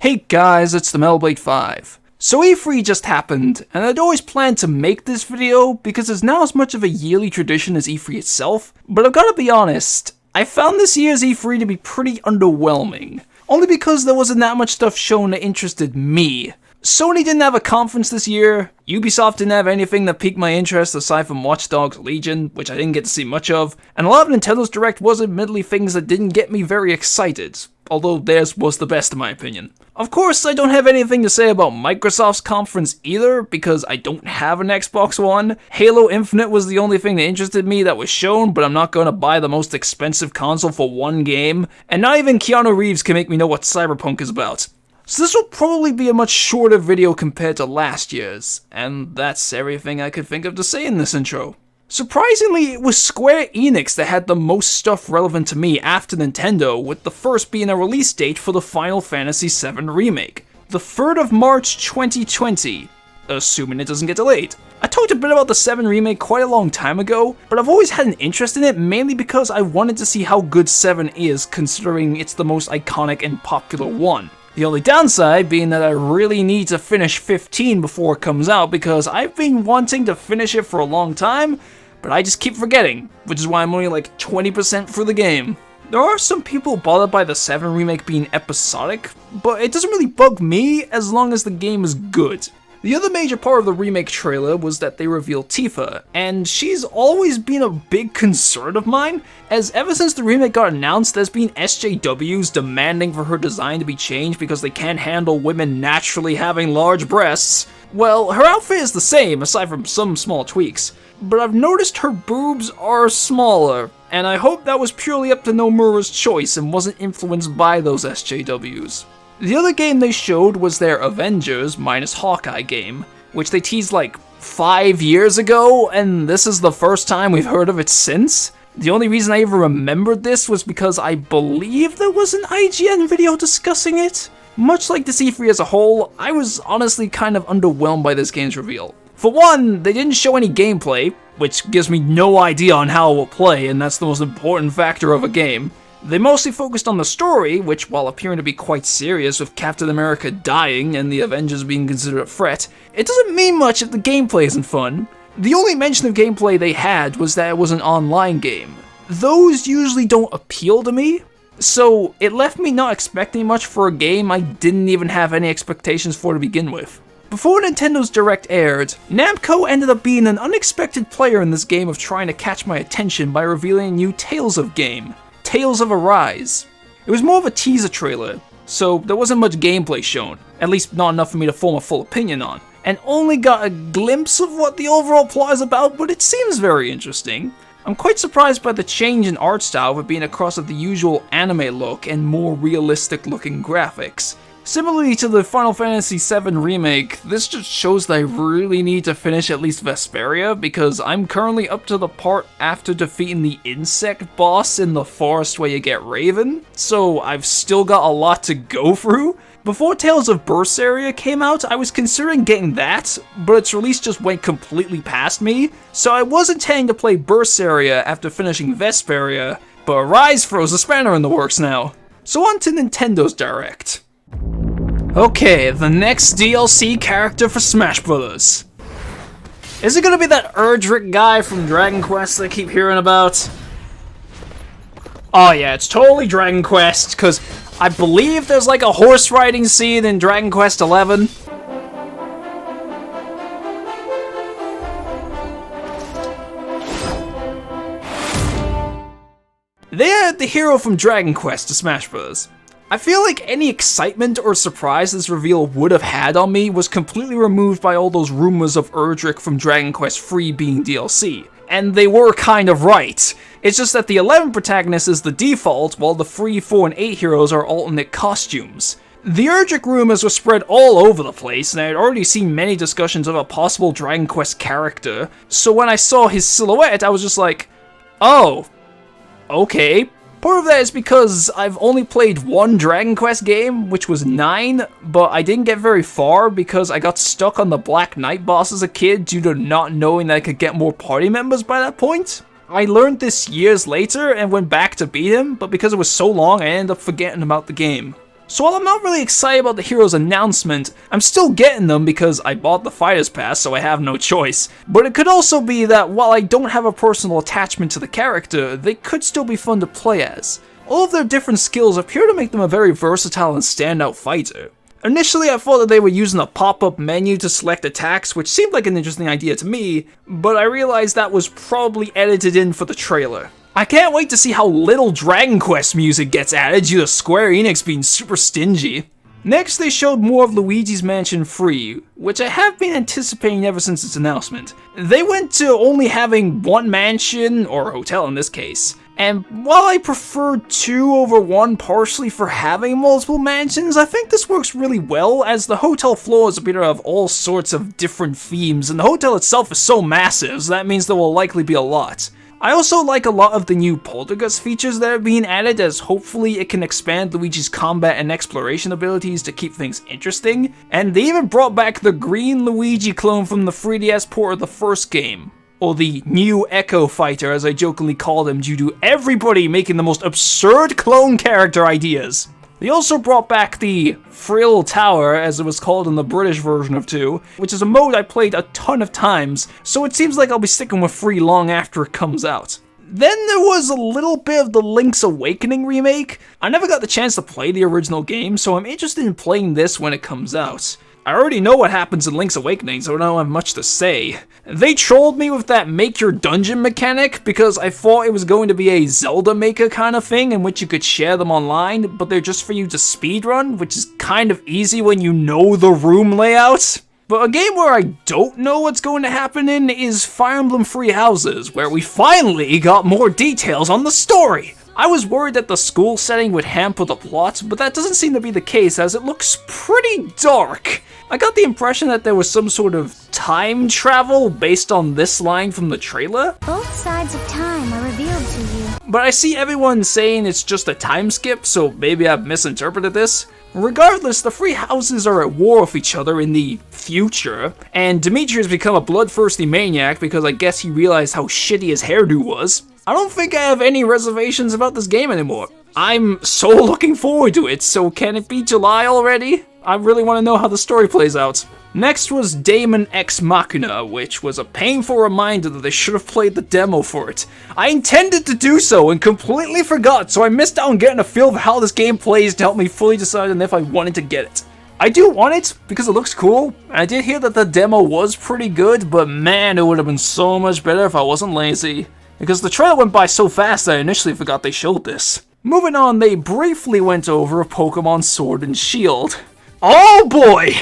Hey guys, it's the Metalblade 5. So E3 just happened, and I'd always planned to make this video because it's now as much of a yearly tradition as E3 itself, but I've gotta be honest, I found this year's E3 to be pretty underwhelming. Only because there wasn't that much stuff shown that interested me. Sony didn't have a conference this year, Ubisoft didn't have anything that piqued my interest aside from Watch Dogs Legion, which I didn't get to see much of, and a lot of Nintendo's Direct was admittedly things that didn't get me very excited, although theirs was the best in my opinion. Of course, I don't have anything to say about Microsoft's conference either, because I don't have an Xbox One. Halo Infinite was the only thing that interested me that was shown, but I'm not going to buy the most expensive console for one game, and not even Keanu Reeves can make me know what Cyberpunk is about. So this will probably be a much shorter video compared to last year's, and that's everything I could think of to say in this intro. Surprisingly, it was Square Enix that had the most stuff relevant to me after Nintendo, with the first being a release date for the Final Fantasy VII Remake, the 3rd of March 2020, assuming it doesn't get delayed. I talked a bit about the 7 Remake quite a long time ago, but I've always had an interest in it mainly because I wanted to see how good 7 is considering it's the most iconic and popular one. The only downside being that I really need to finish 15 before it comes out because I've been wanting to finish it for a long time, but I just keep forgetting, which is why I'm only like 20% through the game. There are some people bothered by the 7 Remake being episodic, but it doesn't really bug me as long as the game is good. The other major part of the remake trailer was that they revealed Tifa, and she's always been a big concern of mine, as ever since the remake got announced, there's been SJWs demanding for her design to be changed because they can't handle women naturally having large breasts. Well, her outfit is the same, aside from some small tweaks, but I've noticed her boobs are smaller, and I hope that was purely up to Nomura's choice and wasn't influenced by those SJWs. The other game they showed was their Avengers minus Hawkeye game, which they teased like 5 years ago, and this is the first time we've heard of it since. The only reason I even remembered this was because I believe there was an IGN video discussing it. Much like the E3 as a whole, I was honestly kind of underwhelmed by this game's reveal. For one, they didn't show any gameplay, which gives me no idea on how it will play, and that's the most important factor of a game. They mostly focused on the story, which, while appearing to be quite serious with Captain America dying and the Avengers being considered a threat, it doesn't mean much if the gameplay isn't fun. The only mention of gameplay they had was that it was an online game. Those usually don't appeal to me, so it left me not expecting much for a game I didn't even have any expectations for to begin with. Before Nintendo's Direct aired, Namco ended up being an unexpected player in this game of trying to catch my attention by revealing a new Tales of game. Tales of Arise. It was more of a teaser trailer, so there wasn't much gameplay shown, at least not enough for me to form a full opinion on, and only got a glimpse of what the overall plot is about, but it seems very interesting. I'm quite surprised by the change in art style with being a cross of the usual anime look and more realistic looking graphics. Similarly to the Final Fantasy VII Remake, this just shows that I really need to finish at least Vesperia, because I'm currently up to the part after defeating the insect boss in the forest where you get Raven, so I've still got a lot to go through. Before Tales of Berseria came out, I was considering getting that, but its release just went completely past me, so I was intending to play Berseria after finishing Vesperia, but Arise throws a spanner in the works now. So on to Nintendo's Direct. Okay, the next DLC character for Smash Bros. Is it gonna be that Erdrick guy from Dragon Quest that I keep hearing about? Oh yeah, it's totally Dragon Quest, because I believe there's like a horse riding scene in Dragon Quest XI. They added the hero from Dragon Quest to Smash Bros. I feel like any excitement or surprise this reveal would have had on me was completely removed by all those rumors of Erdrick from Dragon Quest III being DLC. And they were kind of right. It's just that the 11 protagonist is the default, while the 3, 4, and 8 heroes are alternate costumes. The Erdrick rumors were spread all over the place, and I had already seen many discussions of a possible Dragon Quest character, so when I saw his silhouette, I was just like, oh, okay. Part of that is because I've only played one Dragon Quest game, which was 9, but I didn't get very far because I got stuck on the Black Knight boss as a kid due to not knowing that I could get more party members by that point. I learned this years later and went back to beat him, but because it was so long I ended up forgetting about the game. So while I'm not really excited about the hero's announcement, I'm still getting them because I bought the Fighters Pass, so I have no choice. But it could also be that while I don't have a personal attachment to the character, they could still be fun to play as. All of their different skills appear to make them a very versatile and standout fighter. Initially, I thought that they were using a pop-up menu to select attacks, which seemed like an interesting idea to me, but I realized that was probably edited in for the trailer. I can't wait to see how little Dragon Quest music gets added due to Square Enix being super stingy. Next, they showed more of Luigi's Mansion 3, which I have been anticipating ever since its announcement. They went to only having one mansion, or hotel in this case, and while I prefer 2 over 1 partially for having multiple mansions, I think this works really well as the hotel floors appear to have all sorts of different themes, and the hotel itself is so massive, so that means there will likely be a lot. I also like a lot of the new Poltergust features that are being added, as hopefully it can expand Luigi's combat and exploration abilities to keep things interesting, and they even brought back the green Luigi clone from the 3DS port of the first game. Or the new Echo Fighter, as I jokingly called him due to everybody making the most absurd clone character ideas. They also brought back the Frill Tower, as it was called in the British version of 2, which is a mode I played a ton of times, so it seems like I'll be sticking with Free long after it comes out. Then there was a little bit of the Link's Awakening remake. I never got the chance to play the original game, so I'm interested in playing this when it comes out. I already know what happens in Link's Awakening, so I don't have much to say. They trolled me with that make your dungeon mechanic because I thought it was going to be a Zelda Maker kind of thing in which you could share them online, but they're just for you to speedrun, which is kind of easy when you know the room layout. But a game where I don't know what's going to happen in is Fire Emblem Three Houses, where we finally got more details on the story. I was worried that the school setting would hamper the plot, but that doesn't seem to be the case as it looks pretty dark. I got the impression that there was some sort of time travel based on this line from the trailer. Both sides of time are revealed to you. But I see everyone saying it's just a time skip, so maybe I've misinterpreted this. Regardless, the three houses are at war with each other in the future, and Dimitri has become a bloodthirsty maniac because I guess he realized how shitty his hairdo was. I don't think I have any reservations about this game anymore. I'm so looking forward to it, so can it be July already? I really want to know how the story plays out. Next was Daemon X Machina, which was a painful reminder that I should have played the demo for it. I intended to do so and completely forgot, so I missed out on getting a feel of how this game plays to help me fully decide on if I wanted to get it. I do want it, because it looks cool, and I did hear that the demo was pretty good, but man, it would have been so much better if I wasn't lazy. Because the trailer went by so fast that I initially forgot they showed this. Moving on, they briefly went over Pokemon Sword and Shield. Oh boy!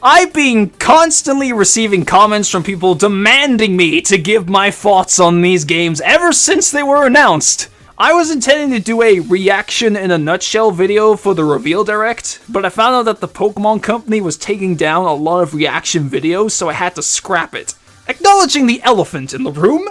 I've been constantly receiving comments from people demanding me to give my thoughts on these games ever since they were announced. I was intending to do a reaction in a nutshell video for the reveal direct, but I found out that the Pokemon Company was taking down a lot of reaction videos, so I had to scrap it. Acknowledging the elephant in the room,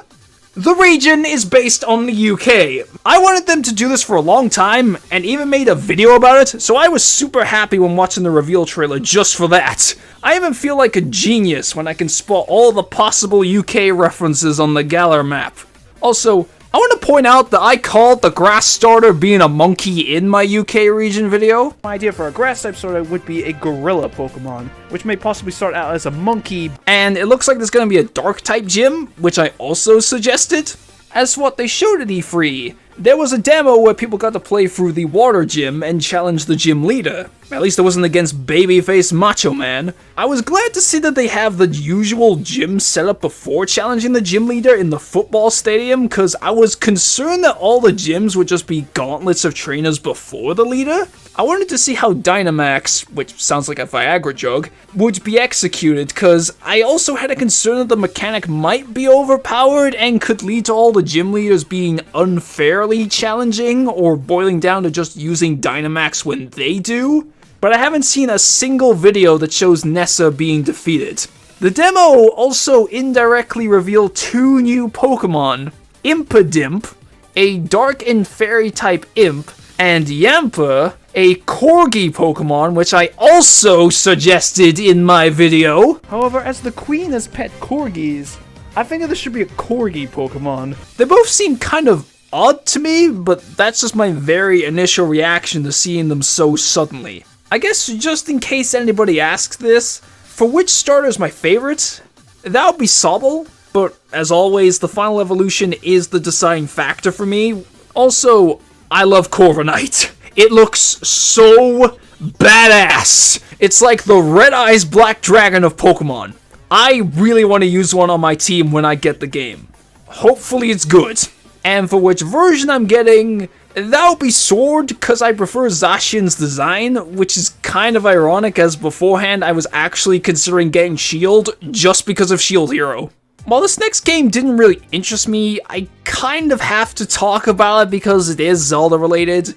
the region is based on the UK. I wanted them to do this for a long time, and even made a video about it, so I was super happy when watching the reveal trailer just for that. I even feel like a genius when I can spot all the possible UK references on the Galar map. Also, I want to point out that I called the grass starter being a monkey in my UK region video. My idea for a grass type starter would be a gorilla Pokemon, which may possibly start out as a monkey. And it looks like there's going to be a dark type gym, which I also suggested. As for what they showed at E3, there was a demo where people got to play through the water gym and challenge the gym leader. At least it wasn't against babyface Macho Man. I was glad to see that they have the usual gym setup before challenging the gym leader in the football stadium, cause I was concerned that all the gyms would just be gauntlets of trainers before the leader. I wanted to see how Dynamax, which sounds like a Viagra drug, would be executed, cause I also had a concern that the mechanic might be overpowered and could lead to all the gym leaders being unfairly challenging or boiling down to just using Dynamax when they do. But I haven't seen a single video that shows Nessa being defeated. The demo also indirectly revealed 2 new Pokemon, Impidimp, a dark and fairy type imp, and Yampa, a corgi Pokemon, which I also suggested in my video. However, as the queen has pet corgis, I think that this should be a corgi Pokemon. They both seem kind of odd to me, but that's just my very initial reaction to seeing them so suddenly. I guess just in case anybody asks this, for which starter is my favorite? That would be Sobble, but as always, the final evolution is the deciding factor for me. Also, I love Corviknight. It looks so badass. It's like the Red Eyes Black Dragon of Pokemon. I really want to use one on my team when I get the game. Hopefully it's good. And for which version I'm getting, that would be Sword, because I prefer Zacian's design, which is kind of ironic as beforehand I was actually considering getting Shield just because of Shield Hero. While this next game didn't really interest me, I kind of have to talk about it because it is Zelda related.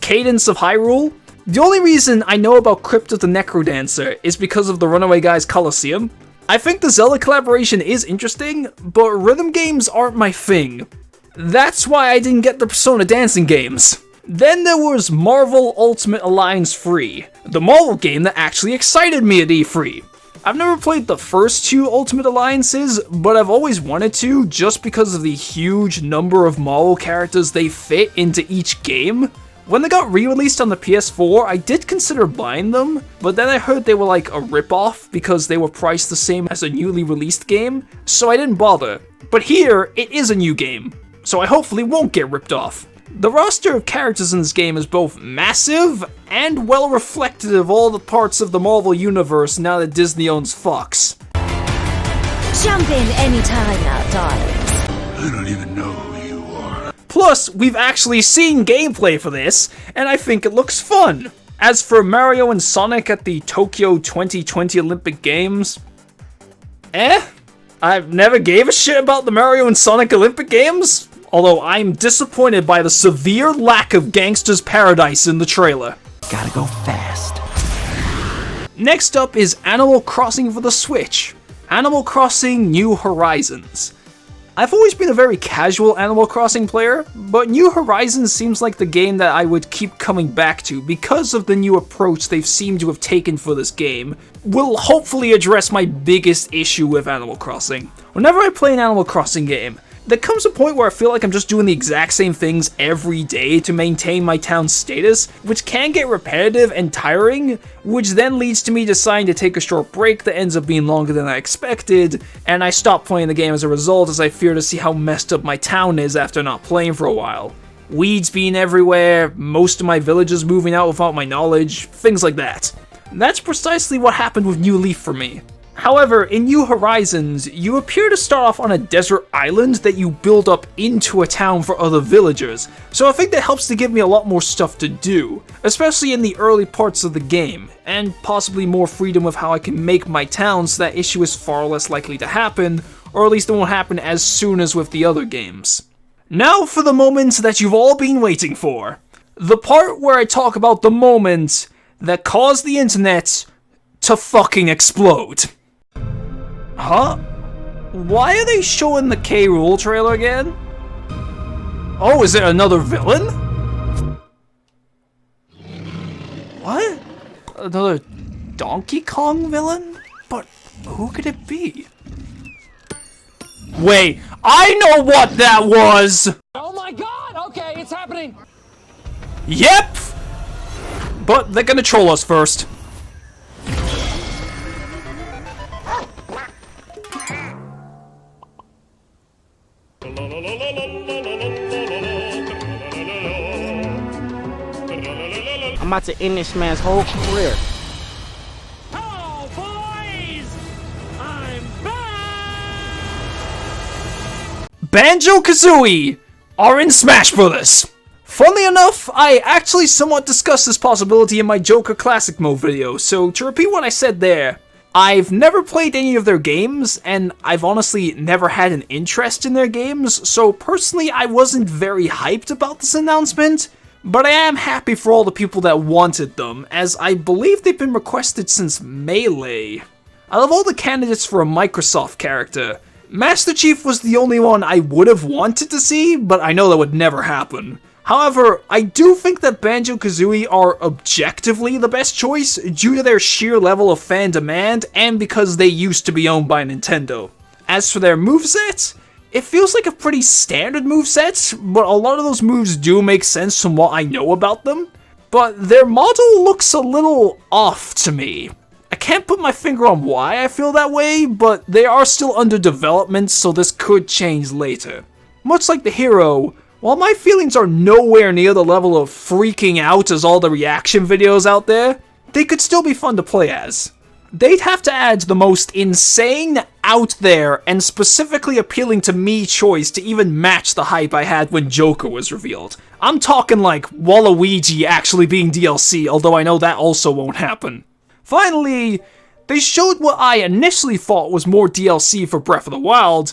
Cadence of Hyrule. The only reason I know about Crypt of the Necrodancer is because of the Runaway Guys Coliseum. I think the Zelda collaboration is interesting, but rhythm games aren't my thing. That's why I didn't get the Persona dancing games. Then there was Marvel Ultimate Alliance 3, the Marvel game that actually excited me at E3. I've never played the first two Ultimate Alliances, but I've always wanted to just because of the huge number of Marvel characters they fit into each game. When they got re-released on the PS4, I did consider buying them, but then I heard they were like a rip-off because they were priced the same as a newly released game, so I didn't bother. But here, it is a new game, so I hopefully won't get ripped off. The roster of characters in this game is both massive and well reflective of all the parts of the Marvel Universe now that Disney owns Fox. Jump in anytime now, darlings. I don't even know who you are. Plus, we've actually seen gameplay for this, and I think it looks fun. As for Mario and Sonic at the Tokyo 2020 Olympic Games, I've never gave a shit about the Mario and Sonic Olympic Games. Although I'm disappointed by the severe lack of Gangsta's Paradise in the trailer. Gotta go fast. Next up is Animal Crossing for the Switch. Animal Crossing New Horizons. I've always been a very casual Animal Crossing player, but New Horizons seems like the game that I would keep coming back to because of the new approach they've seemed to have taken for this game. Will hopefully address my biggest issue with Animal Crossing. Whenever I play an Animal Crossing game, there comes a point where I feel like I'm just doing the exact same things every day to maintain my town's status, which can get repetitive and tiring, which then leads to me deciding to take a short break that ends up being longer than I expected, and I stop playing the game as a result as I fear to see how messed up my town is after not playing for a while. Weeds being everywhere, most of my villagers moving out without my knowledge, things like that. That's precisely what happened with New Leaf for me. However, in New Horizons, you appear to start off on a desert island that you build up into a town for other villagers, so I think that helps to give me a lot more stuff to do, especially in the early parts of the game, and possibly more freedom with how I can make my town so that issue is far less likely to happen, or at least it won't happen as soon as with the other games. Now for the moment that you've all been waiting for. The part where I talk about the moment that caused the internet to fucking explode. Huh? Why are they showing the K. Rool trailer again? Oh, is it another villain? What? Another Donkey Kong villain? But who could it be? Wait, I know what that was! Oh my god! Okay, it's happening! Yep! But they're gonna troll us first. I'm about to end this man's whole career. Hello, boys! I'm back! Banjo-Kazooie are in Smash Brothers. Funnily enough, I actually somewhat discussed this possibility in my Joker Classic Mode video, so to repeat what I said there, I've never played any of their games, and I've honestly never had an interest in their games, so personally I wasn't very hyped about this announcement, but I am happy for all the people that wanted them, as I believe they've been requested since Melee. Out of all the candidates for a Microsoft character, Master Chief was the only one I would have wanted to see, but I know that would never happen. However, I do think that Banjo-Kazooie are objectively the best choice due to their sheer level of fan demand and because they used to be owned by Nintendo. As for their moveset, It feels like a pretty standard moveset, but a lot of those moves do make sense from what I know about them. But their model looks a little off to me. I can't put my finger on why I feel that way, but they are still under development, so this could change later. Much like the hero, while my feelings are nowhere near the level of freaking out as all the reaction videos out there, they could still be fun to play as. They'd have to add the most insane, out there, and specifically appealing to me choice to even match the hype I had when Joker was revealed. I'm talking like Waluigi actually being DLC, although I know that also won't happen. Finally, they showed what I initially thought was more DLC for Breath of the Wild,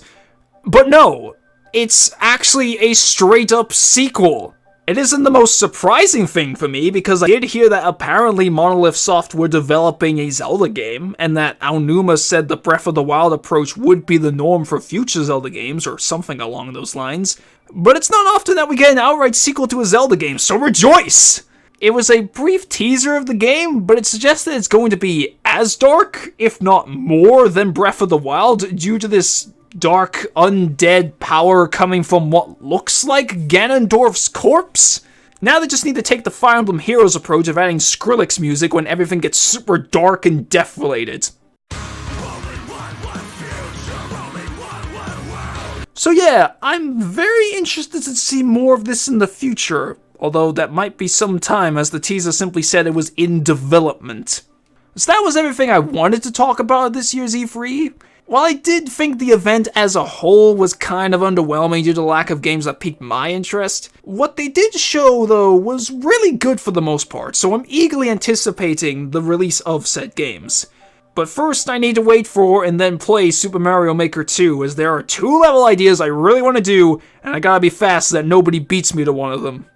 but no, it's actually a straight up sequel. It isn't the most surprising thing for me, because I did hear that apparently Monolith Soft were developing a Zelda game, and that Aonuma said the Breath of the Wild approach would be the norm for future Zelda games, or something along those lines. But it's not often that we get an outright sequel to a Zelda game, so rejoice! It was a brief teaser of the game, but it suggests that it's going to be as dark, if not more, than Breath of the Wild, due to this dark, undead power coming from what looks like Ganondorf's corpse? Now they just need to take the Fire Emblem Heroes approach of adding Skrillex music when everything gets super dark and death-related. So yeah, I'm very interested to see more of this in the future, although that might be some time, as the teaser simply said it was in development. So that was everything I wanted to talk about at this year's E3. While I did think the event as a whole was kind of underwhelming due to the lack of games that piqued my interest, what they did show, though, was really good for the most part, so I'm eagerly anticipating the release of said games. But first, I need to wait for and then play Super Mario Maker 2, as there are 2 level ideas I really want to do, and I gotta be fast so that nobody beats me to one of them.